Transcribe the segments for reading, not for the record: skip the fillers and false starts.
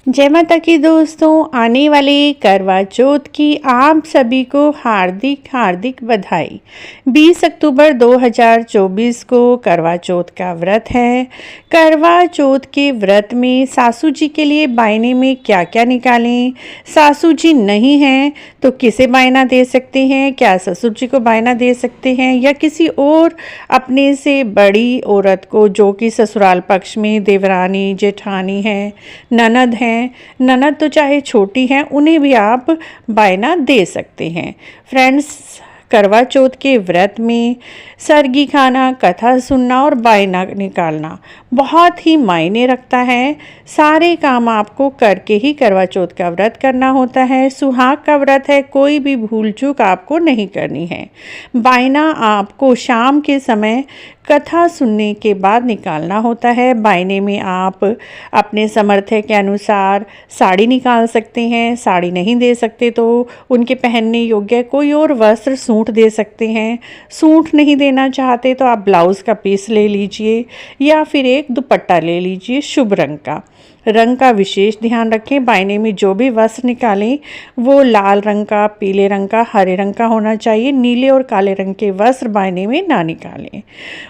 जय माता की दोस्तों, आने वाले करवा चौथ की आप सभी को हार्दिक हार्दिक बधाई। 20 अक्टूबर 2024 को करवा चौथ का व्रत है। करवा चौथ के व्रत में सासू जी के लिए बायने में क्या क्या निकालें, सासू जी नहीं हैं तो किसे बायना दे सकते हैं, क्या ससुर जी को बायना दे सकते हैं या किसी और अपने से बड़ी औरत को जो कि ससुराल पक्ष में देवरानी जेठानी है, ननद है। ननद तो चाहे छोटी हैं उन्हें भी आप बायना दे सकते हैं। फ्रेंड्स, करवा चौथ के व्रत में सरगी खाना, कथा सुनना और बायना निकालना बहुत ही मायने रखता है। सारे काम आपको करके ही करवा चौथ का व्रत करना होता है। सुहाग का व्रत है, कोई भी भूल चूक आपको नहीं करनी है। बायना आपको शाम के समय कथा सुनने के बाद निकालना होता है। बायने में आप अपने सामर्थ्य के अनुसार साड़ी निकाल सकते हैं। साड़ी नहीं दे सकते तो उनके पहनने योग्य कोई और वस्त्र, सूट दे सकते हैं। सूट नहीं देना चाहते तो आप ब्लाउज़ का पीस ले लीजिए या फिर एक दुपट्टा ले लीजिए शुभ रंग का। रंग का विशेष ध्यान रखें। बायने में जो भी वस्त्र निकालें वो लाल रंग का, पीले रंग का, हरे रंग का होना चाहिए। नीले और काले रंग के वस्त्र बायने में ना निकालें।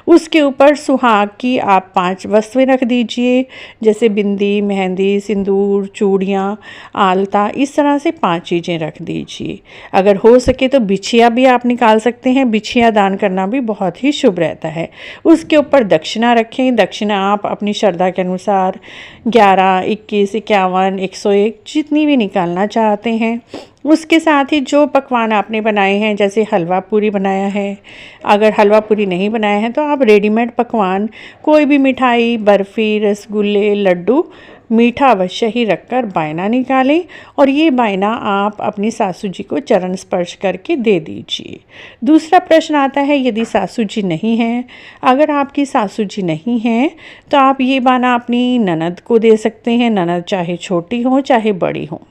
उसके ऊपर सुहाग की आप 5 वस्तुएं रख दीजिए, जैसे बिंदी, मेहंदी, सिंदूर, चूड़ियाँ, आलता, इस तरह से 5 चीज़ें रख दीजिए। अगर हो सके तो बिछिया भी आप निकाल सकते हैं। बिछिया दान करना भी बहुत ही शुभ रहता है। उसके ऊपर दक्षिणा रखें। दक्षिणा आप अपनी श्रद्धा के अनुसार 11, 21, 51, 101 जितनी भी निकालना चाहते हैं। उसके साथ ही जो पकवान आपने बनाए हैं, जैसे हलवा पूरी बनाया है, अगर हलवा पूरी नहीं बनाया है तो आप रेडीमेड पकवान, कोई भी मिठाई, बर्फ़ी, रसगुल्ले, लड्डू, मीठा अवश्य ही रखकर बायना निकालें और ये बायना आप अपनी सासू जी को चरण स्पर्श करके दे दीजिए। दूसरा प्रश्न आता है, यदि सासू जी नहीं हैं, अगर आपकी सासू जी नहीं हैं तो आप ये बायना अपनी ननद को दे सकते हैं। ननद चाहे छोटी हो चाहे बड़ी हो,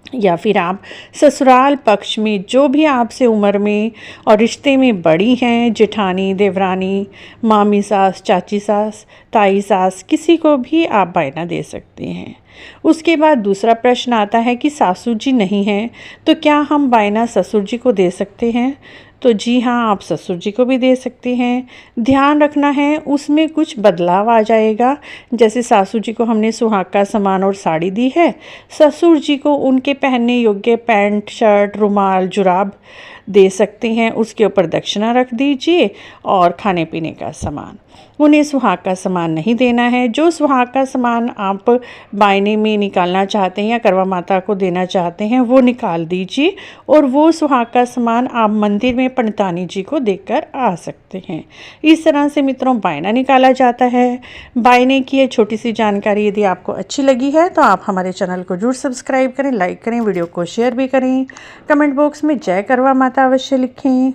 या फिर आप ससुराल पक्ष में जो भी आपसे उम्र में और रिश्ते में बड़ी हैं, जेठानी, देवरानी, मामी सास, चाची सास, ताई सास, किसी को भी आप बायना दे सकते हैं। उसके बाद दूसरा प्रश्न आता है कि सासू जी नहीं हैं तो क्या हम बायना ससुर जी को दे सकते हैं? तो जी हाँ, आप ससुर जी को भी दे सकते हैं। ध्यान रखना है उसमें कुछ बदलाव आ जाएगा। जैसे सासू जी को हमने सुहाग का सामान और साड़ी दी है, ससुर जी को उनके पहनने योग्य पैंट, शर्ट, रुमाल, जुराब दे सकते हैं। उसके ऊपर दक्षिणा रख दीजिए और खाने पीने का सामान। उन्हें सुहाग का सामान नहीं देना है। जो सुहाग का सामान आप बायने में निकालना चाहते हैं या करवा माता को देना चाहते हैं वो निकाल दीजिए और वो सुहाग का सामान आप मंदिर में पंडितानी जी को देकर आ सकते हैं। इस तरह से मित्रों बायना निकाला जाता है। बायने की ये छोटी सी जानकारी यदि आपको अच्छी लगी है तो आप हमारे चैनल को जरूर सब्सक्राइब करें, लाइक करें, वीडियो को शेयर भी करें। कमेंट बॉक्स में जय करवा माता अवश्य लिखें।